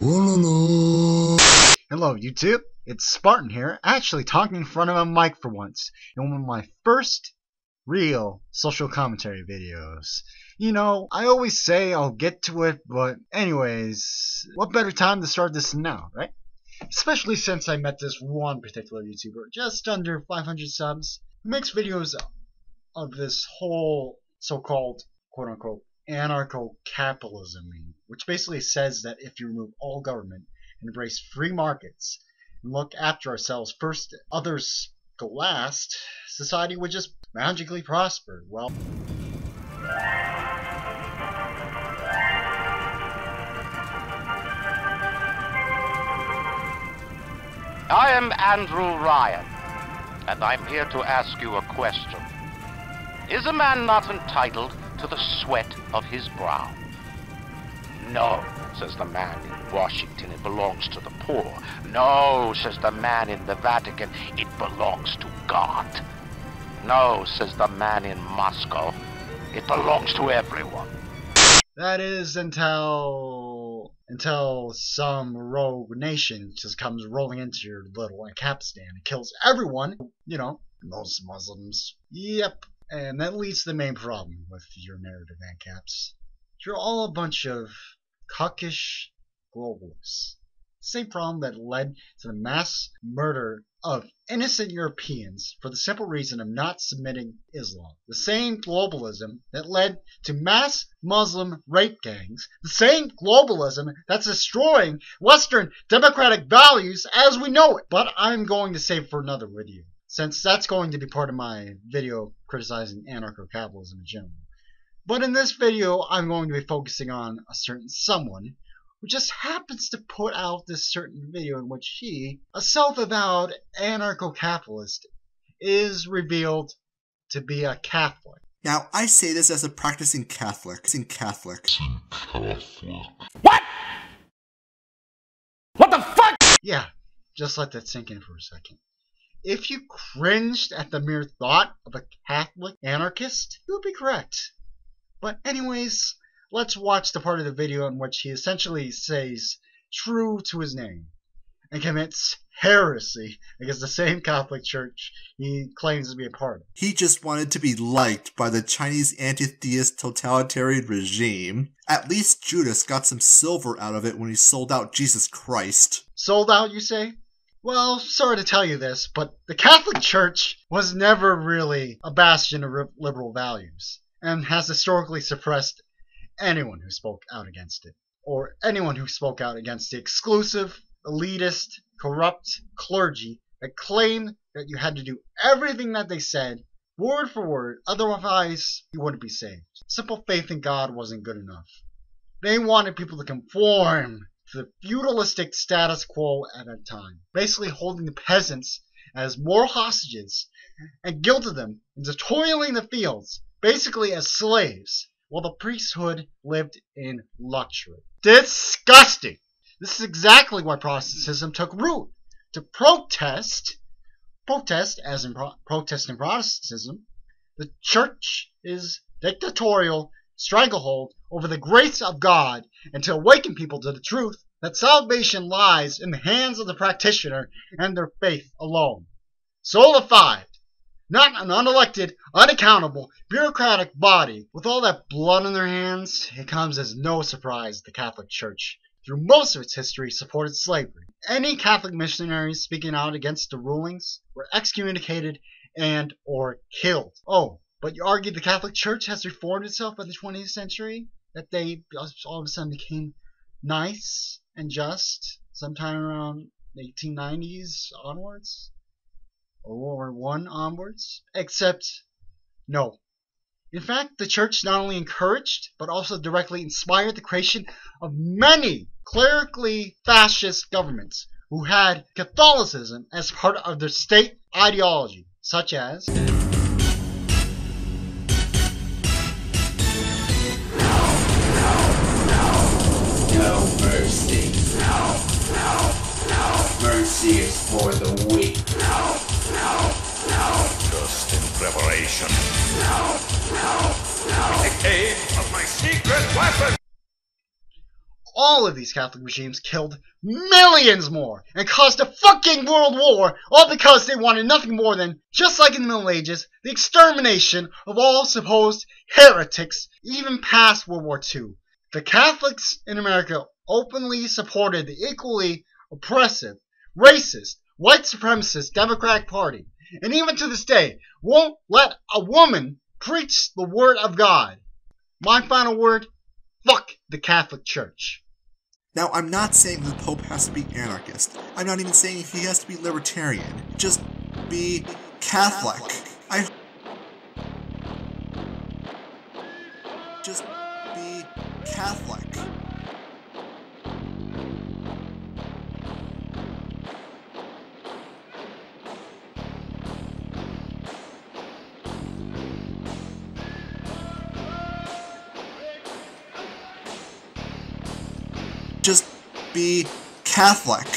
Hello YouTube, it's Spartan here, actually talking in front of a mic for once, in one of my first real social commentary videos. You know, I always say I'll get to it, but anyways, what better time to start this than now, right? Especially since I met this one particular YouTuber, just under 500 subs, who makes videos of this whole so-called, quote-unquote, anarcho-capitalism, which basically says that if you remove all government and embrace free markets and look after ourselves first, others go last, society would just magically prosper. Well, I am Andrew Ryan, and I'm here to ask you a question. Is a man not entitled to the sweat of his brow? No, says the man in Washington, it belongs to the poor. No, says the man in the Vatican, it belongs to God. No, says the man in Moscow, it belongs to everyone. that is until some rogue nation just comes rolling into your little Anarchistan and kills everyone, you know, most Muslims. Yep. And that leads to the main problem with your narrative, ANCAPs. You're all a bunch of cuckish globalists. Same problem that led to the mass murder of innocent Europeans for the simple reason of not submitting Islam. The same globalism that led to mass Muslim rape gangs. The same globalism that's destroying Western democratic values as we know it. But I'm going to save for another video, since that's going to be part of my video criticizing anarcho-capitalism in general. But in this video, I'm going to be focusing on a certain someone who just happens to put out this certain video in which he, a self-avowed anarcho-capitalist, is revealed to be a Catholic. Now, I say this as a practicing Catholic. What? What the fuck? Yeah, just let that sink in for a second. If you cringed at the mere thought of a Catholic anarchist, you would be correct. But anyways, let's watch the part of the video in which he essentially stays true to his name and commits heresy against the same Catholic Church he claims to be a part of. He just wanted to be liked by the Chinese anti-theist totalitarian regime. At least Judas got some silver out of it when he sold out Jesus Christ. Sold out, you say? Well, sorry to tell you this, but the Catholic Church was never really a bastion of liberal values, and has historically suppressed anyone who spoke out against it, or anyone who spoke out against the exclusive, elitist, corrupt clergy that claimed that you had to do everything that they said, word for word, otherwise you wouldn't be saved. Simple faith in God wasn't good enough. They wanted people to conform to the feudalistic status quo at that time, basically holding the peasants as moral hostages and guilted them into toiling the fields, basically as slaves, while the priesthood lived in luxury. Disgusting! This is exactly why Protestantism took root. To protest as in protesting Protestantism, the church is dictatorial stranglehold over the grace of God, and to awaken people to the truth that salvation lies in the hands of the practitioner and their faith alone. Solidified, not an unelected, unaccountable, bureaucratic body with all that blood in their hands. It comes as no surprise the Catholic Church, through most of its history, supported slavery. Any Catholic missionaries speaking out against the rulings were excommunicated and or killed. Oh, but you argue the Catholic Church has reformed itself by the 20th century? That they all of a sudden became nice and just sometime around the 1890s onwards? Or World War I onwards? Except, no. In fact, the Church not only encouraged, but also directly inspired the creation of many clerically fascist governments who had Catholicism as part of their state ideology, such as No mercy. Mercy is for the weak. Just in preparation. In the cave of my secret weapon. all all of these Catholic regimes killed millions more and caused a fucking world war, all because they wanted nothing more than, just like in the Middle Ages, the extermination of all supposed heretics, even past World War II. The Catholics in America openly supported the equally oppressive, racist, white supremacist Democratic Party, and even to this day won't let a woman preach the word of God. My final word, fuck the Catholic Church. Now, I'm not saying the Pope has to be anarchist. I'm not even saying he has to be libertarian. Just be Catholic. Just be Catholic. Just be Catholic.